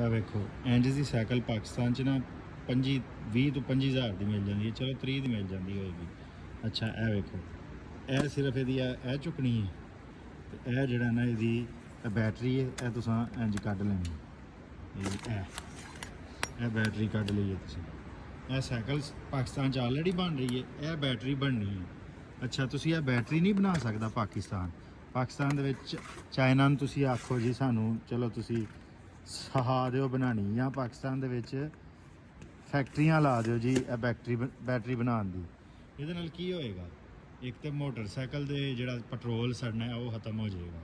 ਇਹ ਵੇਖੋ ਇੰਜ ਦੀ ਸਾਈਕਲ ਪਾਕਿਸਤਾਨ 'ਚ ਨਾ 20 ਤੋਂ 25,000 ਦੀ ਮਿਲ ਜਾਂਦੀ ਹੈ, ਚਲੋ 30 ਦੀ ਮਿਲ ਜਾਂਦੀ ਹੋਏਗੀ। ਅੱਛਾ ਇਹ ਵੇਖੋ, ਇਹ ਸਿਰਫ ਇਹਦੀ ਇਹ ਚੁੱਕਣੀ ਹੈ ਤੇ ਇਹ ਜਿਹੜਾ ਨਾ ਇਹਦੀ बैटरी है, यह तुसां इंज कढ़ लेनी, यह बैटरी कढ़ लीए तुसीं। यह साइकिल पाकिस्तान च ऑलरेडी बन रही है, यह बैटरी बननी है। अच्छा तुसीं यह बैटरी नहीं बना सकदा पाकिस्तान दे विच चाइना नूं तुसीं आखो जी सानू चलो तुसीं सहा दिओ बनानी, या पाकिस्तान दे विच फैक्ट्रियां ला दिओ जी बैटरी बनाउण दी। इहदे नाल की होएगा, एक तो मोटरसाइकिल दे जिहड़ा पेट्रोल सड़ना है वो खत्म हो जाएगा,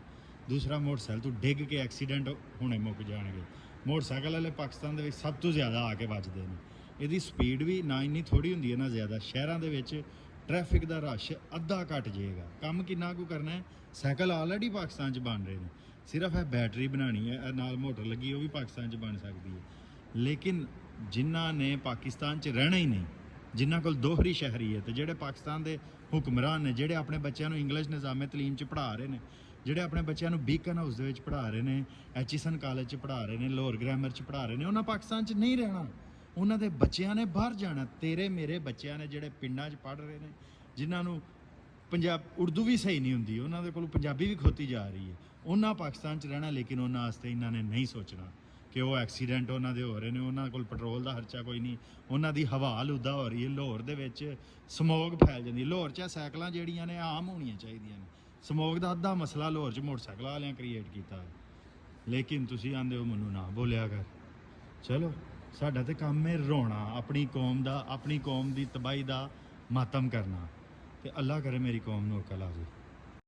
दूसरा मोटरसाइकिल तो डिग के एक्सीडेंट होने मुक जाएंगे। मोटरसाइकिल वाले पाकिस्तान के सब तो ज़्यादा आके बजते हैं। यदी स्पीड भी ना इन्नी थोड़ी होंगी है ना ज़्यादा। शहरों के ट्रैफिक का रश अद्धा घट जाएगा। काम किन्ना कु करना है, साइकिल ऑलरेडी पाकिस्तान च बन रहे हैं, सिर्फ है बैटरी बनानी है, नाल मोटर लगी वो भी पाकिस्तान च बन सकती है। लेकिन जिन्हों ने पाकिस्तान च रहना ही नहीं, जिन्हों को दोहरी शहरीयत, जोड़े पाकिस्तान के हुक्मरान ने, जोड़े अपने बच्चों को इंग्लिश निज़ामे तलीम च पढ़ा रहे हैं, ਜਿਹੜੇ ਆਪਣੇ ਬੱਚਿਆਂ ਨੂੰ ਬੀਕਨ ਹਾਊਸ ਦੇ ਵਿੱਚ ਪੜ੍ਹਾ ਰਹੇ ਨੇ, ਐਚੀਸਨ ਕਾਲਜ 'ਚ ਪੜ੍ਹਾ ਰਹੇ ਨੇ, ਲਾਹੌਰ ਗ੍ਰਾਮਰ 'ਚ ਪੜ੍ਹਾ ਰਹੇ ਨੇ, ਉਹਨਾਂ ਪਾਕਿਸਤਾਨ 'ਚ ਨਹੀਂ ਰਹਿਣਾ। ਉਹਨਾਂ ਦੇ ਬੱਚਿਆਂ ਨੇ ਬਾਹਰ ਜਾਣਾ। ਤੇਰੇ ਮੇਰੇ ਬੱਚਿਆਂ ਨੇ ਜਿਹੜੇ ਪਿੰਡਾਂ 'ਚ ਪੜ੍ਹ ਰਹੇ ਨੇ, ਜਿਨ੍ਹਾਂ ਨੂੰ ਉਰਦੂ ਵੀ ਸਹੀ ਨਹੀਂ ਹੁੰਦੀ, ਉਹਨਾਂ ਦੇ ਕੋਲ ਪੰਜਾਬੀ ਵੀ ਖੋਤੀ ਜਾ ਰਹੀ ਹੈ, ਉਹਨਾਂ ਪਾਕਿਸਤਾਨ 'ਚ ਰਹਿਣਾ। ਲੇਕਿਨ ਉਹਨਾਂ ਵਾਸਤੇ ਇਹਨਾਂ ਨੇ ਨਹੀਂ ਸੋਚਣਾ ਕਿ ਉਹ ਐਕਸੀਡੈਂਟ ਉਹਨਾਂ ਦੇ ਹੋ ਰਹੇ ਨੇ, ਉਹਨਾਂ ਕੋਲ ਪੈਟਰੋਲ ਦਾ ਖਰਚਾ ਕੋਈ ਨਹੀਂ, ਉਹਨਾਂ ਦੀ ਹਵਾ ਆਲੂਦਾ ਹੋ ਰਹੀ ਹੈ। ਲਾਹੌਰ ਦੇ ਵਿੱਚ ਸਮੋਗ ਫੈਲ ਜਾਂਦੀ। ਲਾਹੌਰ 'ਚ ਸਾਈਕਲਾਂ ਜਿਹੜੀਆਂ ਨੇ ਆਮ ਹੋਣੀਆਂ ਚਾਹੀਦੀਆਂ ਨੇ। ਸਮੋਗ ਦਾ ਅੱਧਾ ਮਸਲਾ ਲਾਹੌਰ 'ਚ ਮੋਟਰਸਾਈਕਲਾਂ ਵਾਲਿਆਂ ਕ੍ਰੀਏਟ ਕੀਤਾ। ਲੇਕਿਨ ਤੁਸੀਂ ਆਂਦੇ ਹੋ ਮੈਨੂੰ ਨਾ ਬੋਲਿਆ ਕਰ। ਚਲੋ ਸਾਡਾ ਤੇ ਕੰਮ ਹੈ ਰੋਣਾ, ਆਪਣੀ ਕੌਮ ਦਾ, ਆਪਣੀ ਕੌਮ ਦੀ ਤਬਾਹੀ ਦਾ ਮਾਤਮ ਕਰਨਾ, ਤੇ ਅੱਲਾ ਕਰੇ ਮੇਰੀ ਕੌਮ ਨੂੰ ਅਕਲ ਆ ਜਾਵੇ।